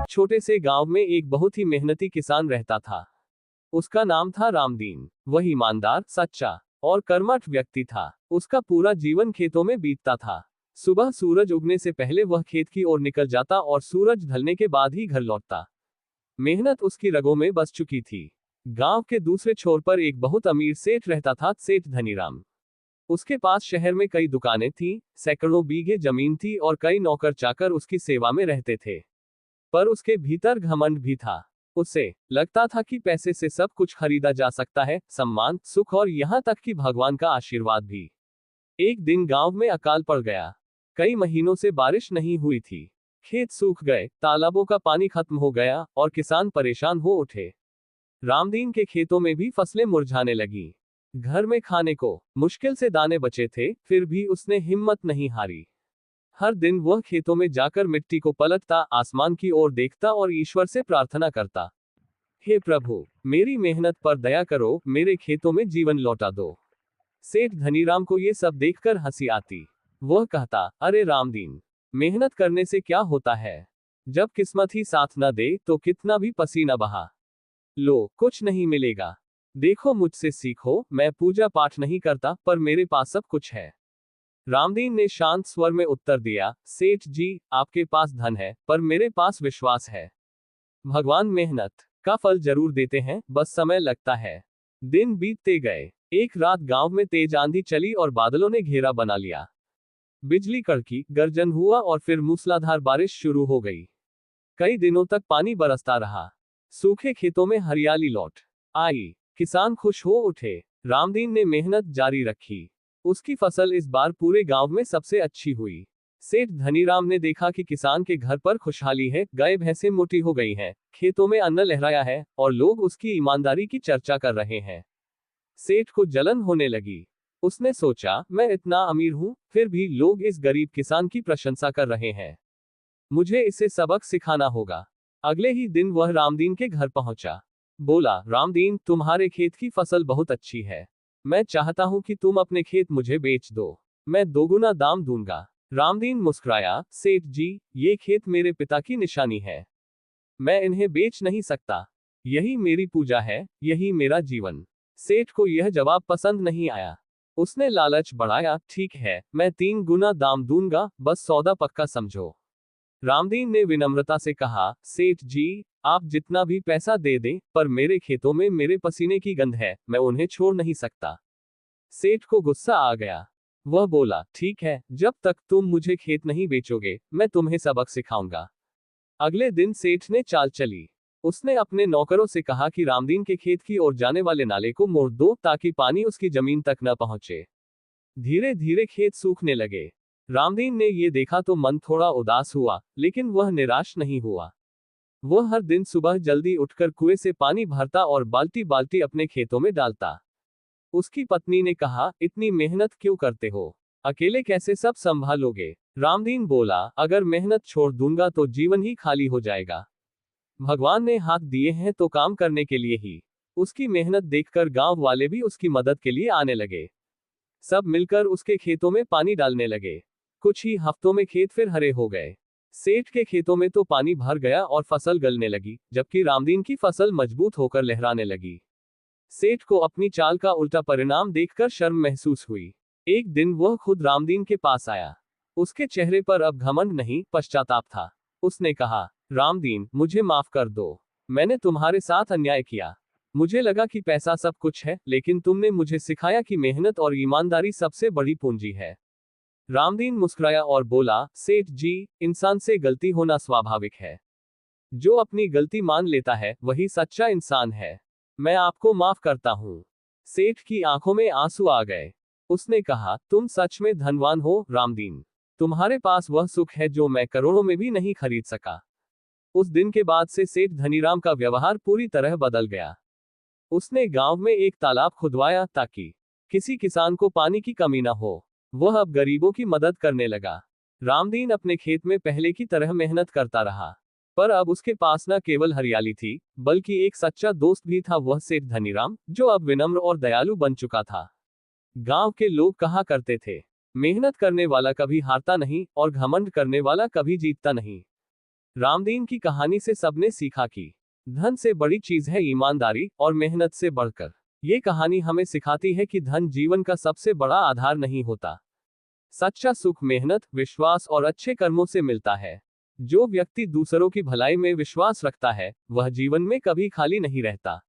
एक छोटे से गांव में एक बहुत ही मेहनती किसान रहता था। उसका नाम था रामदीन। वह ईमानदार, सच्चा और कर्मठ व्यक्ति था। उसका पूरा जीवन खेतों में बीतता था। सुबह सूरज उगने से पहले वह खेत की ओर निकल जाता और सूरज ढलने के बाद ही घर लौटता। मेहनत उसकी रगों में बस चुकी थी। गांव के दूसरे छोर पर एक बहुत अमीर सेठ रहता था, सेठ धनीराम। उसके पास शहर में कई दुकानें थीं, सैकड़ों बीघे जमीन थी और कई नौकर चाकर उसकी सेवा में रहते थे। पर उसके भीतर घमंड भी था। उसे लगता था कि पैसे से सब कुछ खरीदा जा सकता है, सम्मान, सुख और यहाँ तक कि भगवान का आशीर्वाद भी। एक दिन गांव में अकाल पड़ गया। कई महीनों से बारिश नहीं हुई थी। खेत सूख गए, तालाबों का पानी खत्म हो गया और किसान परेशान हो उठे। रामदीन के खेतों में भी फसलें मुरझाने लगी। घर में खाने को मुश्किल से दाने बचे थे, फिर भी उसने हिम्मत नहीं हारी। हर दिन वह खेतों में जाकर मिट्टी को पलटता, आसमान की ओर देखता और ईश्वर से प्रार्थना करता, हे प्रभु, मेरी मेहनत पर दया करो, मेरे खेतों में जीवन लौटा दो। सेठ धनीराम को ये सब देखकर हंसी आती। वह कहता, अरे रामदीन, मेहनत करने से क्या होता है? जब किस्मत ही साथ न दे तो कितना भी पसीना बहा लो, कुछ नहीं मिलेगा। देखो, मुझसे सीखो, मैं पूजा पाठ नहीं करता, पर मेरे पास सब कुछ है। रामदीन ने शांत स्वर में उत्तर दिया, सेठ जी, आपके पास धन है, पर मेरे पास विश्वास है। भगवान मेहनत का फल जरूर देते हैं, बस समय लगता है। दिन बीतते गए। एक रात गांव में तेज आंधी चली और बादलों ने घेरा बना लिया। बिजली कड़की, गर्जन हुआ और फिर मूसलाधार बारिश शुरू हो गई। कई दिनों तक पानी बरसता रहा। सूखे खेतों में हरियाली लौट आई। किसान खुश हो उठे। रामदीन ने मेहनत जारी रखी। उसकी फसल इस बार पूरे गांव में सबसे अच्छी हुई। सेठ धनीराम ने देखा कि किसान के घर पर खुशहाली है, गाय भैंसें मोटी हो गई हैं, खेतों में अन्न लहराया है और लोग उसकी ईमानदारी की चर्चा कर रहे हैं। सेठ को जलन होने लगी। उसने सोचा, मैं इतना अमीर हूं, फिर भी लोग इस गरीब किसान की प्रशंसा कर रहे हैं। मुझे इसे सबक सिखाना होगा। अगले ही दिन वह रामदीन के घर पहुंचा। बोला, रामदीन, तुम्हारे खेत की फसल बहुत अच्छी है। मैं चाहता हूं कि तुम अपने खेत मुझे बेच दो। मैं दोगुना दाम दूंगा। रामदीन मुस्कुराया, सेठ जी, ये खेत मेरे पिता की निशानी है। मैं इन्हें बेच नहीं सकता। यही मेरी पूजा है, यही मेरा जीवन। सेठ को यह जवाब पसंद नहीं आया। उसने लालच बढ़ाया, ठीक है, मैं 3 गुना दाम दूंगा, बस सौदा पक्का समझो। रामदीन ने विनम्रता से कहा, सेठ जी, आप जितना भी पैसा दे दें, पर मेरे खेतों में मेरे पसीने की गंध है, मैं उन्हें छोड़ नहीं सकता। सेठ को गुस्सा आ गया। वह बोला, ठीक है, जब तक तुम मुझे खेत नहीं बेचोगे, मैं तुम्हें सबक सिखाऊंगा। अगले दिन सेठ ने चाल चली। उसने अपने नौकरों से कहा कि रामदीन के खेत की ओर जाने वाले नाले को मोड़ दो, ताकि पानी उसकी जमीन तक न पहुंचे। धीरे धीरे खेत सूखने लगे। रामदीन ने ये देखा तो मन थोड़ा उदास हुआ, लेकिन वह निराश नहीं हुआ। वह हर दिन सुबह जल्दी उठकर कुएं से पानी भरता और बाल्टी बाल्टी अपने खेतों में डालता। उसकी पत्नी ने कहा, इतनी मेहनत क्यों करते हो? अकेले कैसे सब संभालोगे? रामदीन बोला, अगर मेहनत छोड़ दूंगा तो जीवन ही खाली हो जाएगा। भगवान ने हाथ दिए हैं तो काम करने के लिए ही। उसकी मेहनत देखकर गांव वाले भी उसकी मदद के लिए आने लगे। सब मिलकर उसके खेतों में पानी डालने लगे। कुछ ही हफ्तों में खेत फिर हरे हो गए। सेठ के खेतों में तो पानी भर गया और फसल गलने लगी, जबकि रामदीन की फसल मजबूत होकर लहराने लगी। सेठ को अपनी चाल का उल्टा परिणाम देखकर शर्म महसूस हुई। एक दिन वह खुद रामदीन के पास आया। उसके चेहरे पर अब घमंड नहीं, पश्चाताप था। उसने कहा, रामदीन, मुझे माफ कर दो। मैंने तुम्हारे साथ अन्याय किया। मुझे लगा कि पैसा सब कुछ है, लेकिन तुमने मुझे सिखाया कि मेहनत और ईमानदारी सबसे बड़ी पूंजी है। रामदीन मुस्कुराया और बोला, सेठ जी, इंसान से गलती होना स्वाभाविक है। जो अपनी गलती मान लेता है, वही सच्चा इंसान है। मैं आपको माफ करता हूँ। सेठ की आंखों में आंसू आ गए। उसने कहा, तुम सच में धनवान हो, रामदीन। तुम्हारे पास वह सुख है जो मैं करोड़ों में भी नहीं खरीद सका। उस दिन के बाद से सेठ धनीराम का व्यवहार पूरी तरह बदल गया। उसने गांव में एक तालाब खुदवाया ताकि किसी किसान को पानी की कमी न हो। वह अब गरीबों की मदद करने लगा। रामदीन अपने खेत में पहले की तरह मेहनत करता रहा, पर अब उसके पास न केवल हरियाली थी, बल्कि एक सच्चा दोस्त भी था, वह सेठ धनीराम, जो अब विनम्र और दयालु बन चुका था। गांव के लोग कहा करते थे, मेहनत करने वाला कभी हारता नहीं और घमंड करने वाला कभी जीतता नहीं। रामदीन की कहानी से सबने सीखा कि धन से बड़ी चीज है ईमानदारी और मेहनत से बढ़कर। ये कहानी हमें सिखाती है कि धन जीवन का सबसे बड़ा आधार नहीं होता। सच्चा सुख मेहनत, विश्वास और अच्छे कर्मों से मिलता है। जो व्यक्ति दूसरों की भलाई में विश्वास रखता है, वह जीवन में कभी खाली नहीं रहता।